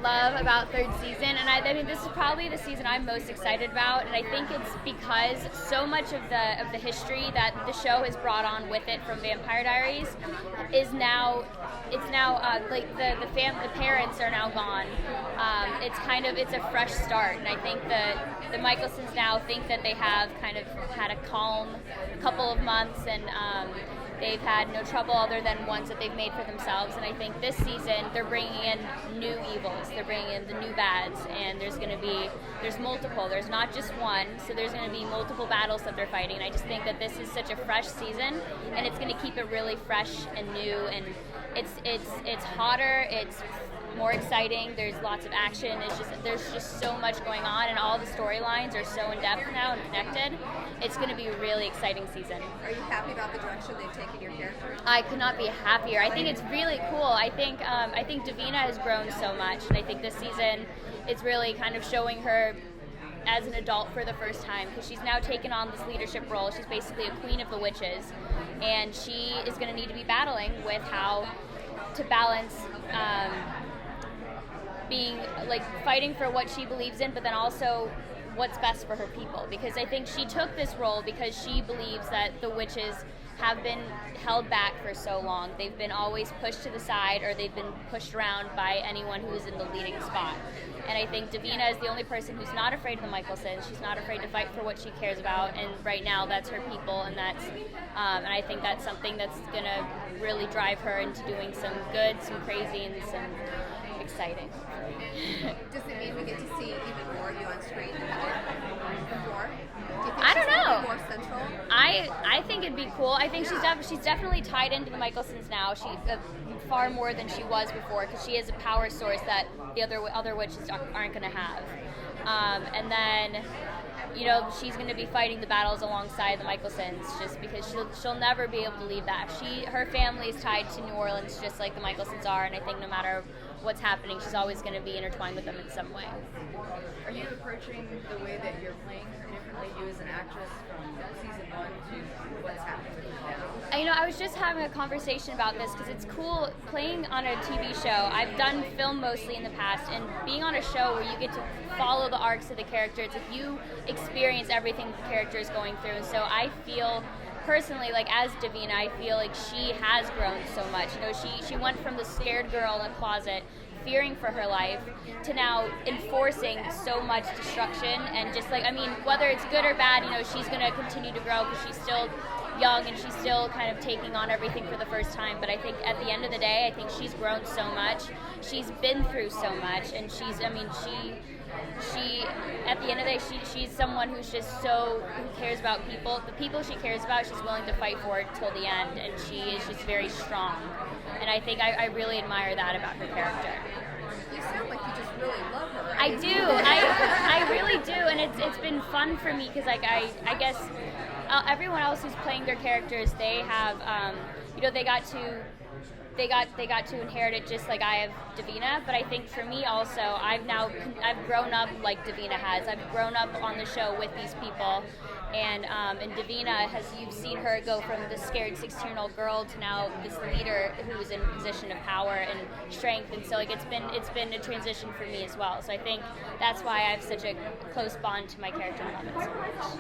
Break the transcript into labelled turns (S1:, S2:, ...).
S1: love about third season, and I mean, this is probably the season I'm most excited about, and I think it's because so much of the history that the show has brought on with it from Vampire Diaries is now like the parents are now gone. It's a fresh start, and I think the Michelsons now think that they have kind of had a calm couple of months, and they've had no trouble other than ones that they've made for themselves. And I think this season they're bringing in new evils, they're bringing in the new bads, and there's multiple. There's not just one, so there's going to be multiple battles that they're fighting. And I just think that this is such a fresh season, and it's going to keep it really fresh and new. And it's hotter. It's more exciting. There's lots of action. There's just so much going on, and all the storylines are so in depth now and connected. It's going to be a really exciting season.
S2: Are you happy about the direction they've taken your character?
S1: I could not be happier. I think it's really cool. I think Davina has grown so much, and I think this season it's really kind of showing her as an adult for the first time, because she's now taken on this leadership role. She's basically a queen of the witches, and she is going to need to be battling with how to balance being like fighting for what she believes in, but then also what's best for her people. Because I think she took this role because she believes that the witches have been held back for so long. They've been always pushed to the side, or they've been pushed around by anyone who is in the leading spot. And I think Davina is the only person who's not afraid of the Michelsons. She's not afraid to fight for what she cares about, and right now that's her people, and and I think that's something that's gonna really drive her into doing some good, some crazy, and some exciting.
S2: Does it mean we get to see even more of you on screen than before? Do you think
S1: I don't know.
S2: More central?
S1: I think it'd be cool. I think she's definitely tied into the Michelsons now. She far more than she was before, because she is a power source that the other witches aren't going to have. And then, she's going to be fighting the battles alongside the Michelsons, just because she'll never be able to leave that. Her family is tied to New Orleans, just like the Michelsons are, and I think no matter what's happening, she's always going to be intertwined with them in some way.
S3: Are you approaching the way that you're playing her differently, you as an actress, from season 1 to what's happening with you now?
S1: I was just having a conversation about this, because it's cool playing on a TV show. I've done film mostly in the past, and being on a show where you get to follow the arcs of the characters, if you experience everything the character is going through. And so I feel personally, like as Davina, I feel like she has grown so much. She went from the scared girl in a closet, fearing for her life, to now enforcing so much destruction, and just whether it's good or bad, she's going to continue to grow, because she's still young and she's still kind of taking on everything for the first time. But I think at the end of the day, I think she's grown so much. She's been through so much, and she at the end of the day, she's someone who cares about people. The people she cares about, she's willing to fight for till the end, and she is just very strong. And I think I really admire that about her character.
S2: You sound like you just really love her.
S1: I do. I really do, and it's been fun for me, because I guess everyone else who's playing their characters, they have they got to inherit it just like I have Davina. But I think for me also, I've grown up like Davina has. I've grown up on the show with these people, and Davina you've seen her go from the scared 16-year-old girl to now this leader who's in a position of power and strength. And so it's been a transition for me as well. So I think that's why I have such a close bond to my character and love it so much.